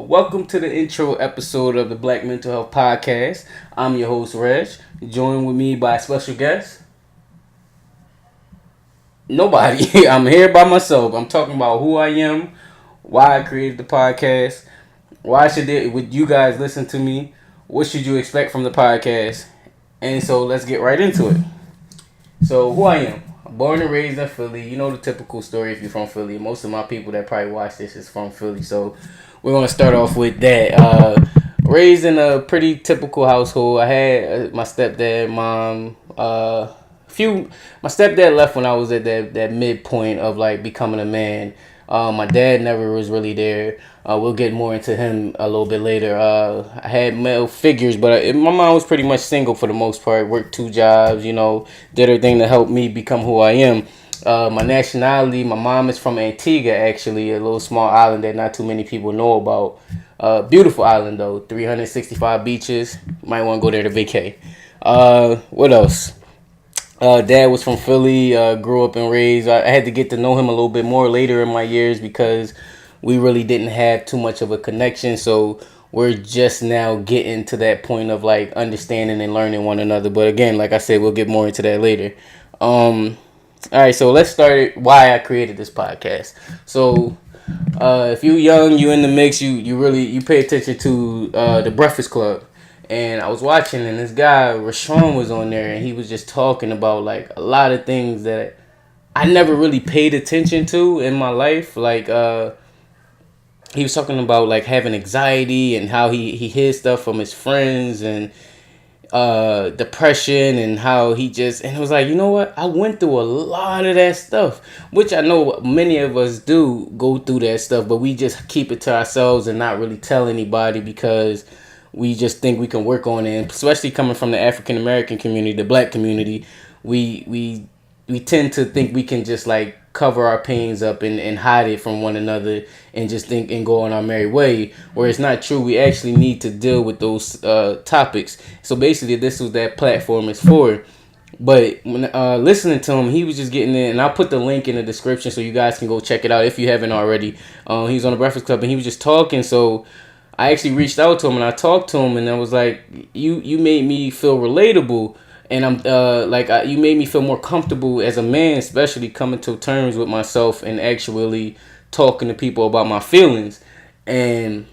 Welcome to the intro episode of the Black Mental Health Podcast. I'm your host, Reg, joined with me by a special guest. Nobody. I'm here by myself. I'm talking about who I am, why I created the podcast, why would you guys listen to me, what should you expect from the podcast, and so let's get right into it. So, who I am. Born and raised in Philly. You know the typical story if you're from Philly. Most of my people that probably watch this is from Philly. So, we're going to start off with that. Raised in a pretty typical household. I had my stepdad, mom, my stepdad left when I was at that midpoint of like becoming a man. My dad never was really there. We'll get more into him a little bit later. I had male figures, but my mom was pretty much single for the most part. Worked two jobs, did everything to help me become who I am. My nationality, my mom is from Antigua, actually, a little small island that not too many people know about. Beautiful island, though. 365 beaches. Might want to go there to vacay. What else? Dad was from Philly, grew up and raised. I had to get to know him a little bit more later in my years because we really didn't have too much of a connection. So we're just now getting to that point of like understanding and learning one another. But again, like I said, we'll get more into that later. All right, so let's start why I created this podcast. So if you young, you in the mix, you pay attention to the Breakfast Club. And I was watching, and this guy Rashawn was on there, and he was just talking about like a lot of things that I never really paid attention to in my life. Like he was talking about like having anxiety and how he hid stuff from his friends and depression and how and it was like, you know what, I went through a lot of that stuff, which I know many of us do go through that stuff, but we just keep it to ourselves and not really tell anybody because we just think we can work on it. And especially coming from the African American community, the black community, we tend to think we can just like cover our pains up and hide it from one another and just think and go on our merry way, where it's not true. We actually need to deal with those topics. So basically this was that platform is for. But when listening to him, he was just getting in, and I'll put the link in the description so you guys can go check it out if you haven't already. He was on the Breakfast Club and he was just talking, so I actually reached out to him and I talked to him and I was like, you made me feel relatable, and you made me feel more comfortable as a man, especially coming to terms with myself and actually talking to people about my feelings. And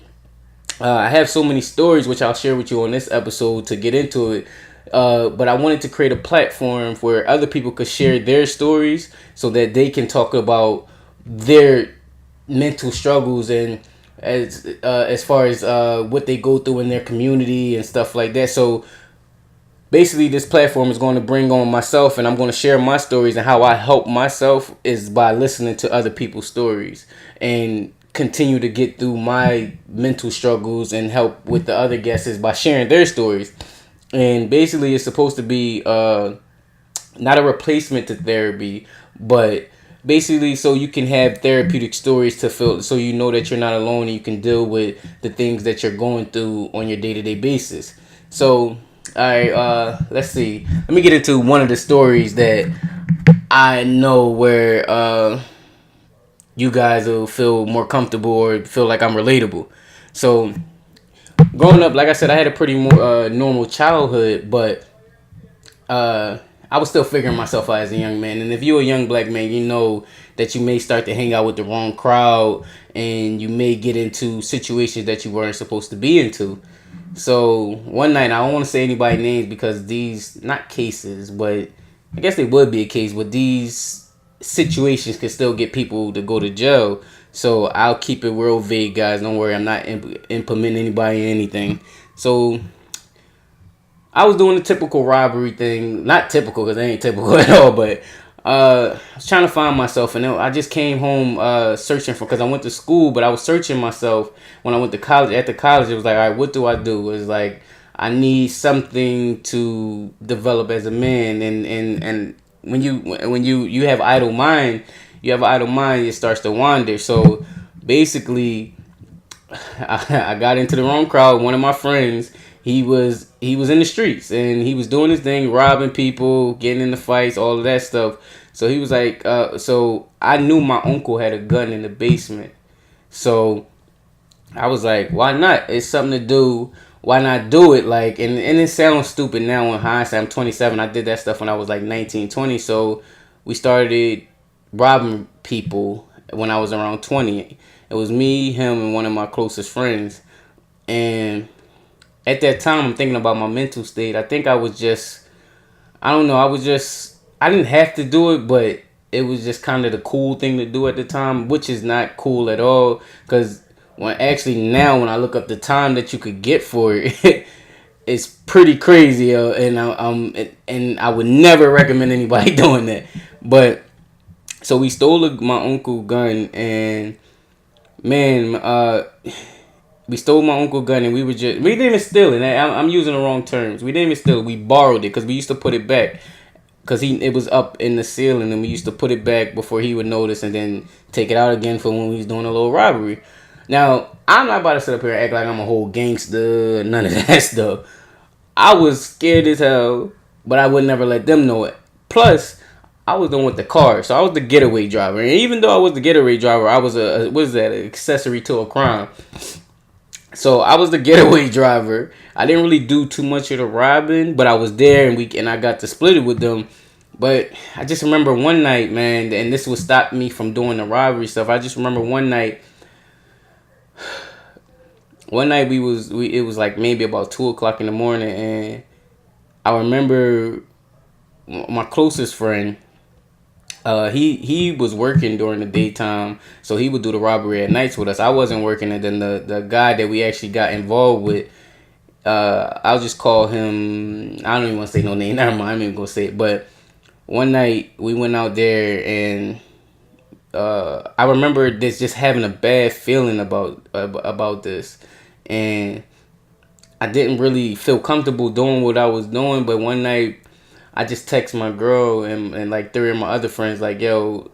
I have so many stories which I'll share with you on this episode to get into it. But I wanted to create a platform where other people could share their stories so that they can talk about their mental struggles and as far as what they go through in their community and stuff like that. So basically this platform is going to bring on myself, and I'm going to share my stories, and how I help myself is by listening to other people's stories and continue to get through my mental struggles, and help with the other guests is by sharing their stories. And basically it's supposed to be not a replacement to therapy, but basically so you can have therapeutic stories to feel, so you know that you're not alone and you can deal with the things that you're going through on your day-to-day basis. So alright, let's see, let me get into one of the stories that I know where you guys will feel more comfortable or feel like I'm relatable. So growing up, like I said, I had a pretty normal childhood, but I was still figuring myself out as a young man. And if you're a young black man, you know that you may start to hang out with the wrong crowd, and you may get into situations that you weren't supposed to be into. So one night, I don't want to say anybody's names because these, not cases, but I guess they would be a case, but these situations could still get people to go to jail. So I'll keep it real vague, guys. Don't worry, I'm not implementing anybody or anything. So I was doing the typical robbery thing. Not typical because it ain't typical at all, but I was trying to find myself, and I just came home searching for, because I went to school, but I was searching myself when I went to college. At the college, it was like, all right, what do I do? It was like, I need something to develop as a man, and when you have idle mind, it starts to wander. So basically, I got into the wrong crowd. One of my friends, he was in the streets and he was doing his thing, robbing people, getting into fights, all of that stuff. So he was like, so I knew my uncle had a gun in the basement. So I was like, why not? It's something to do. Why not do it? Like, and it sounds stupid now in hindsight. I'm 27. I did that stuff when I was like 19, 20. So we started robbing people when I was around 20. It was me, him, and one of my closest friends. And at that time, I'm thinking about my mental state. I think I was just, I don't know, I didn't have to do it, but it was just kind of the cool thing to do at the time, which is not cool at all. Because when actually now, when I look up the time that you could get for it, it's pretty crazy. And I would never recommend anybody doing that. But so we stole my uncle gun, and man, we stole my uncle gun, and we didn't even steal it. I'm using the wrong terms. We didn't even steal it. We borrowed it because we used to put it back because it was up in the ceiling, and we used to put it back before he would notice, and then take it out again for when we was doing a little robbery. Now I'm not about to sit up here and act like I'm a whole gangster, none of that stuff. I was scared as hell, but I would never let them know it. Plus, I was the one with the car, so I was the getaway driver. And even though I was the getaway driver, I was what is that, an accessory to a crime. So I was the getaway driver. I didn't really do too much of the robbing, but I was there, and I got to split it with them. But I just remember one night, man, and this would stop me from doing the robbery stuff. I just remember one night. One night it was like maybe about 2 o'clock in the morning, and I remember my closest friend. He was working during the daytime, so he would do the robbery at nights with us. I wasn't working, and then the guy that we actually got involved with, I'll just call him. I don't even want to say no name. Never mind. I'm even gonna say it. But one night we went out there, and I remember this just having a bad feeling about this, and I didn't really feel comfortable doing what I was doing. But one night I just text my girl and like three of my other friends, like, yo,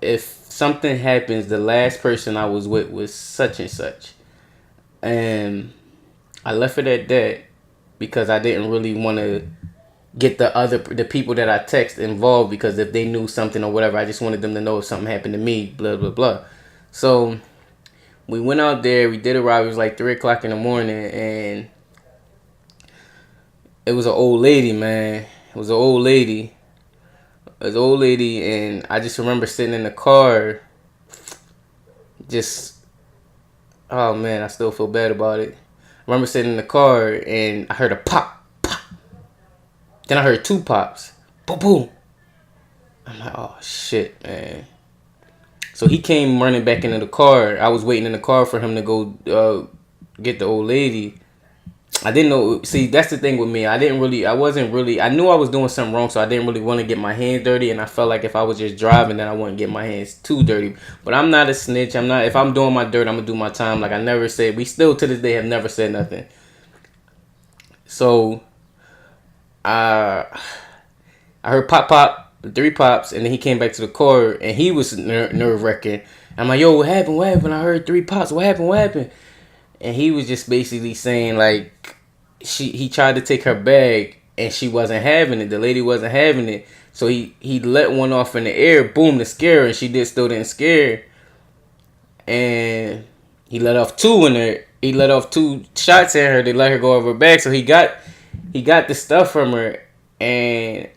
if something happens, the last person I was with was such and such. And I left it at that because I didn't really want to get the people that I text involved, because if they knew something or whatever, I just wanted them to know if something happened to me, blah, blah, blah. So we went out there, we did a robbery. It was like 3 o'clock in the morning, and it was an old lady, man. It was an old lady. It was an old lady, and I just remember sitting in the car, just, oh man, I still feel bad about it. I remember sitting in the car, and I heard a pop, pop. Then I heard two pops. Boom, boom. I'm like, oh shit, man. So he came running back into the car. I was waiting in the car for him to go get the old lady. I didn't know. See, that's the thing with me. I knew I was doing something wrong, so I didn't really want to get my hands dirty. And I felt like if I was just driving, then I wouldn't get my hands too dirty. But I'm not a snitch. I'm not. If I'm doing my dirt, I'm gonna do my time. Like I never said. We still to this day have never said nothing. So, I heard pop pop, three pops, and then he came back to the car, and he was nerve wracking. I'm like, yo, what happened? What happened? I heard three pops. What happened? What happened? And he was just basically saying like he tried to take her bag, and she wasn't having it. The lady wasn't having it. So he let one off in the air, boom, to scare her, and she still didn't scare. And he let off two in there. He let off two shots at her. They let her go over her back. So he got the stuff from her, and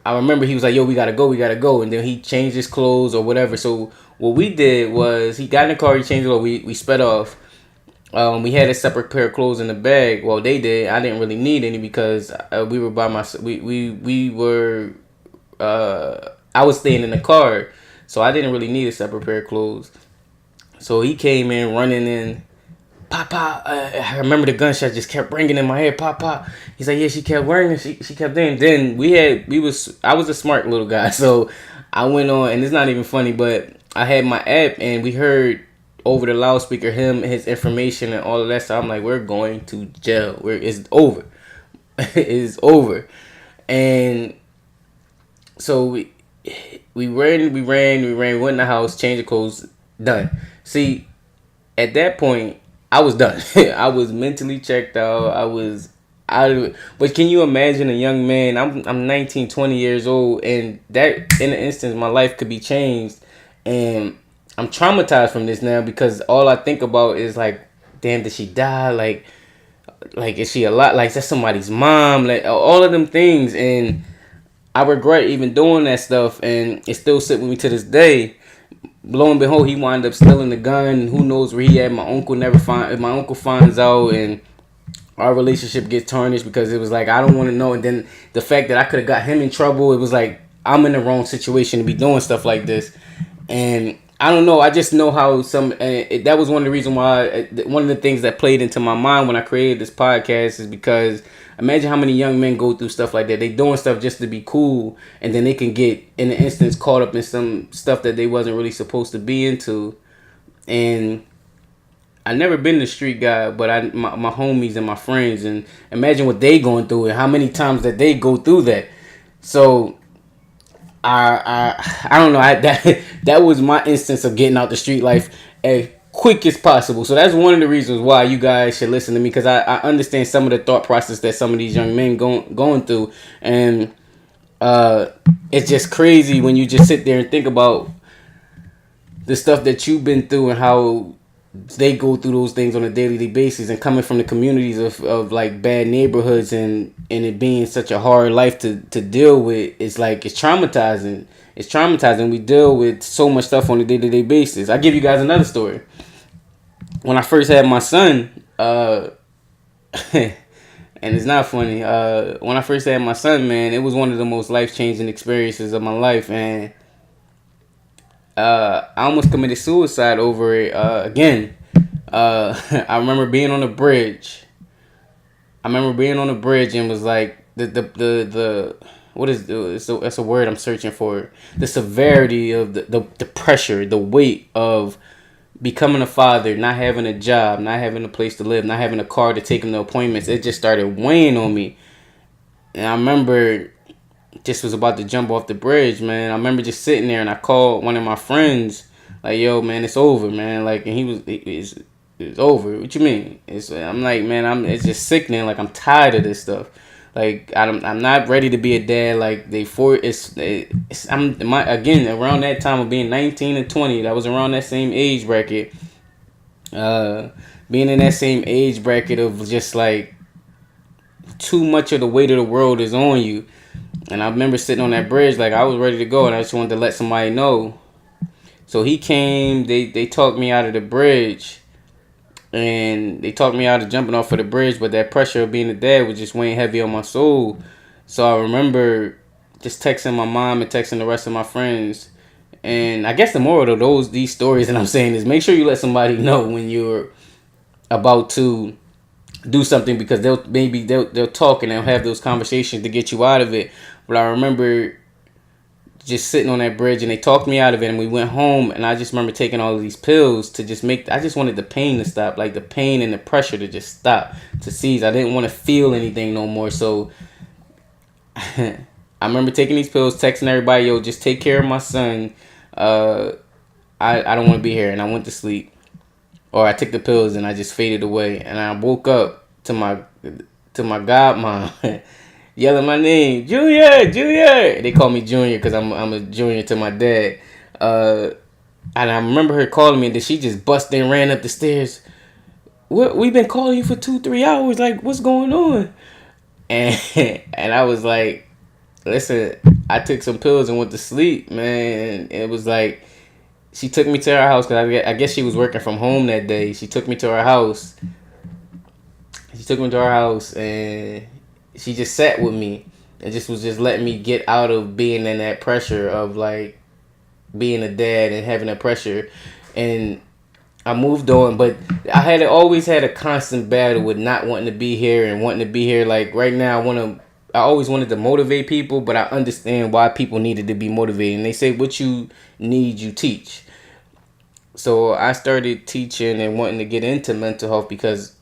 I remember he was like, yo, we gotta go. And then he changed his clothes or whatever. So what we did was he got in the car, he changed it, we sped off. We had a separate pair of clothes in the bag. Well, they did. I didn't really need any because we were by myself. We were. I was staying in the car, so I didn't really need a separate pair of clothes. So he came in running in. Pop pop. I remember the gunshot just kept ringing in my head. Pop pop. He's like, yeah, she kept ringing. She kept in. Then I was a smart little guy, so I went on, and it's not even funny, but I had my app, and we heard over the loudspeaker his information and all of that. So I'm like, we're going to jail. It's over. It's over. And so we ran. We went in the house, changed the clothes, done. See, at that point, I was done. I was mentally checked out. I was out of it. But can you imagine a young man? I'm 19, 20 years old, and that in an instance, my life could be changed. And I'm traumatized from this now because all I think about is like, damn, did she die? Like is she a lot? Like that's somebody's mom? Like all of them things, and I regret even doing that stuff, and it still sit with me to this day. Lo and behold, he wound up stealing the gun. Who knows where he at? My uncle never find. If my uncle finds out, and our relationship gets tarnished because it was like I don't want to know. And then the fact that I could have got him in trouble, it was like I'm in the wrong situation to be doing stuff like this. And I don't know. I just know how that was one of the reasons why. One of the things that played into my mind when I created this podcast is because imagine how many young men go through stuff like that. They doing stuff just to be cool, and then they can get in an instance caught up in some stuff that they wasn't really supposed to be into. And I never been the street guy, but my homies and my friends, and imagine what they going through and how many times that they go through that. So I don't know. That was my instance of getting out the street life as quick as possible. So that's one of the reasons why you guys should listen to me, because I understand some of the thought process that some of these young men going through, and it's just crazy when you just sit there and think about the stuff that you've been through and how they go through those things on a daily basis, and coming from the communities of like bad neighborhoods, and it being such a hard life to deal with. It's like it's traumatizing. It's traumatizing. We deal with so much stuff on a day-to-day basis. I'll give you guys another story. When I first had my son, and it's not funny, when I first had my son, man, it was one of the most life-changing experiences of my life. And I almost committed suicide over it again. I remember being on the bridge. And was like the what is that's a word I'm searching for. The severity of the pressure, the weight of becoming a father, not having a job, not having a place to live, not having a car to take him to appointments. It just started weighing on me. And I remember just was about to jump off the bridge, man. I remember just sitting there, and I called one of my friends, like, "Yo, man, it's over, man." Like, and it's over. What you mean? I'm like, man, it's just sickening. Like, I'm tired of this stuff. Like, I'm not ready to be a dad. Like, again around that time of being 19 and 20. That was around that same age bracket. Being in that same age bracket of just like too much of the weight of the world is on you. And I remember sitting on that bridge, like I was ready to go, and I just wanted to let somebody know. So he came, they talked me out of the bridge, and they talked me out of jumping off of the bridge, but that pressure of being a dad was just weighing heavy on my soul. So I remember just texting my mom and texting the rest of my friends. And I guess the moral of these stories that I'm saying is make sure you let somebody know when you're about to do something, because they'll talk and they'll have those conversations to get you out of it. But I remember just sitting on that bridge, and they talked me out of it, and we went home, and I just remember taking all of these pills to just I just wanted the pain to stop, like the pain and the pressure to just stop, to cease. I didn't want to feel anything no more. So I remember taking these pills, texting everybody, "Yo, just take care of my son. I don't want to be here," and I went to sleep. Or I took the pills and I just faded away, and I woke up to my godmom yelling my name, Junior. They call me Junior because I'm a junior to my dad. And I remember her calling me, and then she just busted and ran up the stairs. We've been calling you for 2-3 hours. Like, what's going on? And and I was like, listen, I took some pills and went to sleep, man. And it was like, she took me to her house because I guess she was working from home that day. She took me to her house. And she just sat with me and just was just letting me get out of being in that pressure of like being a dad and having that pressure. And I moved on, but I always had a constant battle with not wanting to be here and wanting to be here. Like right now, I always wanted to motivate people, but I understand why people needed to be motivated. And they say what you need, you teach. So I started teaching and wanting to get into mental health because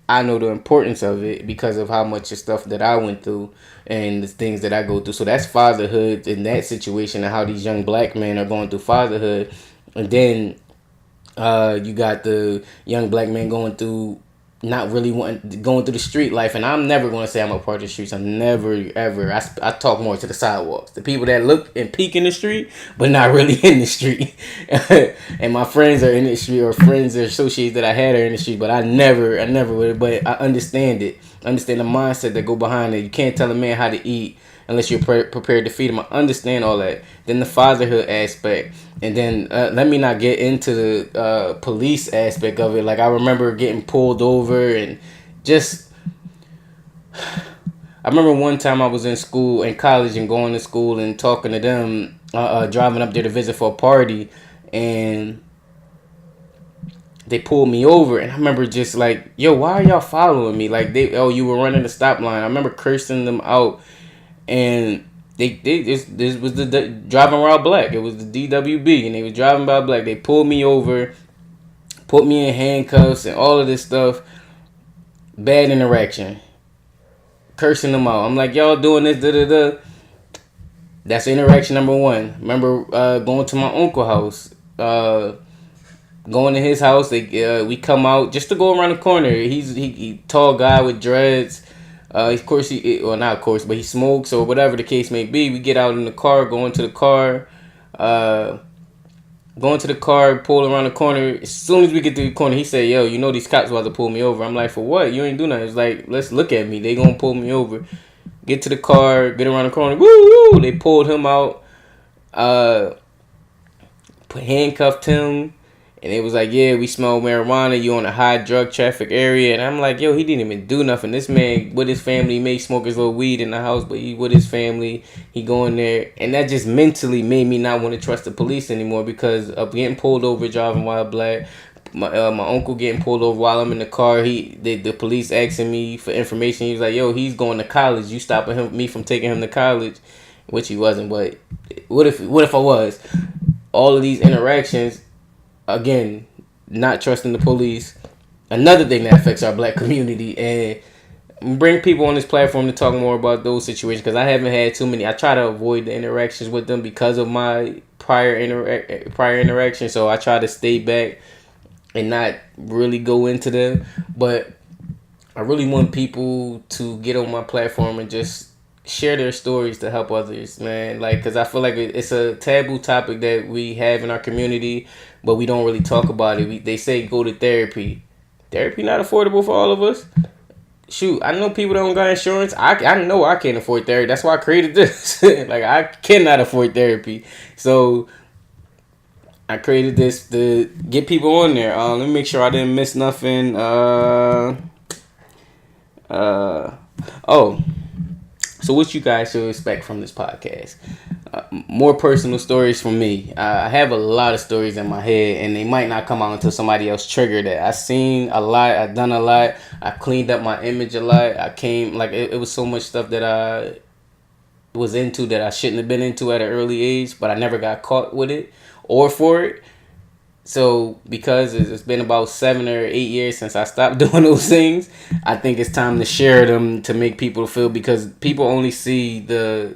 I know the importance of it, because of how much of stuff that I went through and the things that I go through. So that's fatherhood in that situation, and how these young black men are going through fatherhood. And then you got the young black men going through not really wanting going through the street life. And I'm never going to say I'm a part of the streets. I'm never ever. I talk more to the sidewalks, the people that look and peek in the street but not really in the street. And my friends are in the street, or friends or associates that I had are in the street, but I never would. But I understand it. Understand the mindset that go behind it. You can't tell a man how to eat unless you're prepared to feed him. I understand all that. Then the fatherhood aspect. And then let me not get into the police aspect of it. Like, I remember getting pulled over and just... I remember one time I was in school, in college, and going to school and talking to them, driving up there to visit for a party, and they pulled me over. And I remember just like, yo, why are y'all following me? Like, you were running the stop line. I remember cursing them out. And this was the driving while black. It was the DWB, and they was driving by black. They pulled me over, put me in handcuffs, and all of this stuff. Bad interaction. Cursing them out. I'm like, y'all doing this, da da da. That's interaction number one. Remember going to my uncle's house. Going to his house. We come out just to go around the corner. He tall guy with dreads. Of course, not of course, but he smokes or whatever the case may be. We get out in the car, going to the car, pull around the corner. As soon as we get to the corner, he said, yo, you know these cops about to pull me over. I'm like, for what? You ain't do nothing. It's like, let's look at me. They gonna pull me over. Get to the car, get around the corner. Woo, woo. They pulled him out, handcuffed him. And it was like, yeah, we smell marijuana. You on a high drug traffic area. And I'm like, yo, he didn't even do nothing. This man, with his family, may smoke his little weed in the house, but he with his family, he going there. And that just mentally made me not want to trust the police anymore, because of getting pulled over driving while black. My uncle getting pulled over while I'm in the car. The police asking me for information. He was like, yo, he's going to college. You stopping me from taking him to college? Which he wasn't, but what if I was? All of these interactions... Again, not trusting the police. Another thing that affects our black community. And bring people on this platform to talk more about those situations, because I haven't had too many. I try to avoid the interactions with them because of my prior interaction. So I try to stay back and not really go into them. But I really want people to get on my platform and just share their stories to help others, man. Like, because I feel like it's a taboo topic that we have in our community, but we don't really talk about it. They say go to therapy. Therapy not affordable for all of us. Shoot, I know people that don't got insurance. I know I can't afford therapy. That's why I created this. Like, I cannot afford therapy. So I created this to get people on there. Let me make sure I didn't miss nothing. So what you guys should expect from this podcast? More personal stories from me. I have a lot of stories in my head, and they might not come out until somebody else triggered it. I've seen a lot. I've done a lot. I cleaned up my image a lot. It was so much stuff that I was into that I shouldn't have been into at an early age, but I never got caught with it or for it. So because it's been about 7 or 8 years since I stopped doing those things, I think it's time to share them to make people feel, because people only see the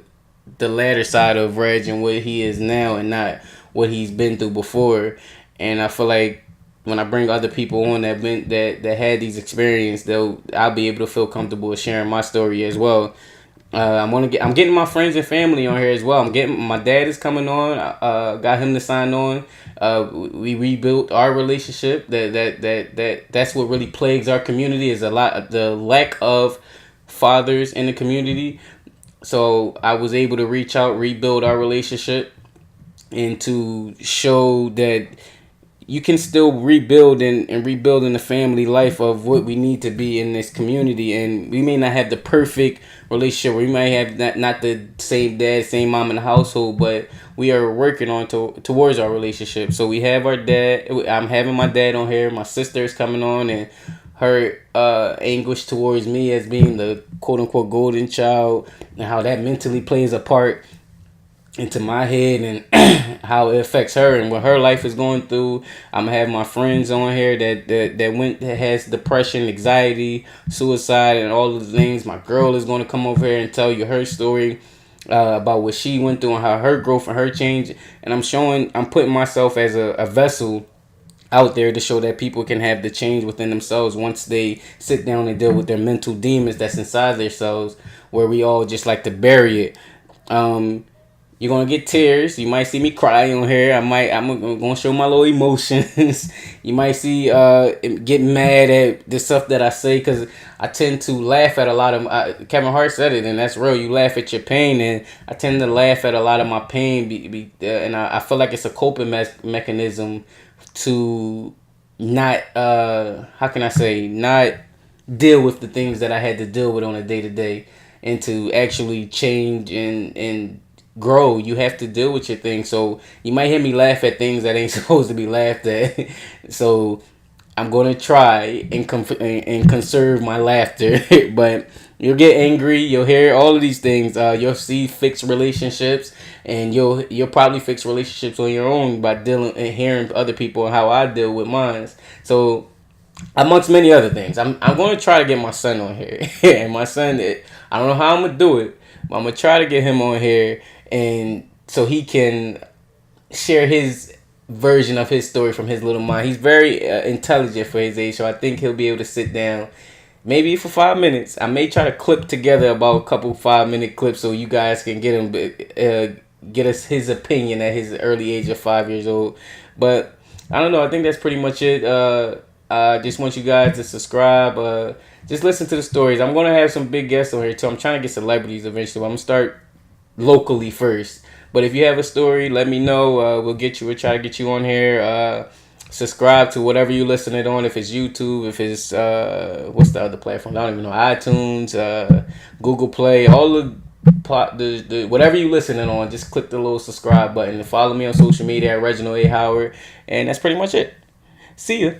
latter side of Reg and what he is now, and not what he's been through before. And I feel like when I bring other people on that had these experiences, I'll be able to feel comfortable with sharing my story as well. I'm getting my friends and family on here as well. My dad is coming on. Got him to sign on. We rebuilt our relationship. That's what really plagues our community, is the lack of fathers in the community. So I was able to reach out, rebuild our relationship, and to show that you can still rebuild and rebuild in the family life of what we need to be in this community. And we may not have the perfect relationship. We might have not the same dad, same mom in the household, but we are working on towards our relationship. So we have our dad. I'm having my dad on here. My sister is coming on, and her anguish towards me as being the quote unquote golden child, and how that mentally plays a part into my head, and how it affects her and what her life is going through. I'm gonna have my friends on here that has depression, anxiety, suicide, and all of the things. My girl is gonna come over here and tell you her story about what she went through and how her growth and her change. And I'm putting myself as a vessel out there to show that people can have the change within themselves once they sit down and deal with their mental demons that's inside themselves, where we all just like to bury it. Um, you're gonna get tears. You might see me cry on here. I'm gonna show my little emotions. You might see get mad at the stuff that I say because I tend to laugh at a lot of. Kevin Hart said it, and that's real. You laugh at your pain, and I tend to laugh at a lot of my pain. And I feel like it's a coping mechanism to not how can I say, not deal with the things that I had to deal with on a day to day, and to actually change and grow. You have to deal with your things. So you might hear me laugh at things that ain't supposed to be laughed at. So I'm gonna try and conserve my laughter, but you'll get angry. You'll hear all of these things. You'll see fixed relationships, and you'll probably fix relationships on your own by dealing and hearing other people and how I deal with mine. So amongst many other things, I'm going to try to get my son on here, and my son, I don't know how I'm gonna do it, but I'm gonna try to get him on here, and so he can share his version of his story from his little mind. He's very intelligent for his age, so I think he'll be able to sit down maybe for 5 minutes. I may try to clip together about a couple 5 minute clips so you guys can get him get us his opinion at his early age of 5 years old. But I don't know. I think that's pretty much it. I just want you guys to subscribe. Just listen to the stories. I'm gonna have some big guests on here too. I'm trying to get celebrities eventually. I'm gonna start locally first. But if you have a story, let me know. We'll try to get you on here. Subscribe to whatever you listening on. If it's YouTube, if it's what's the other platform? I don't even know. iTunes, Google Play, all the whatever you listening on. Just click the little subscribe button and follow me on social media at Reginald A. Howard. And that's pretty much it. See ya.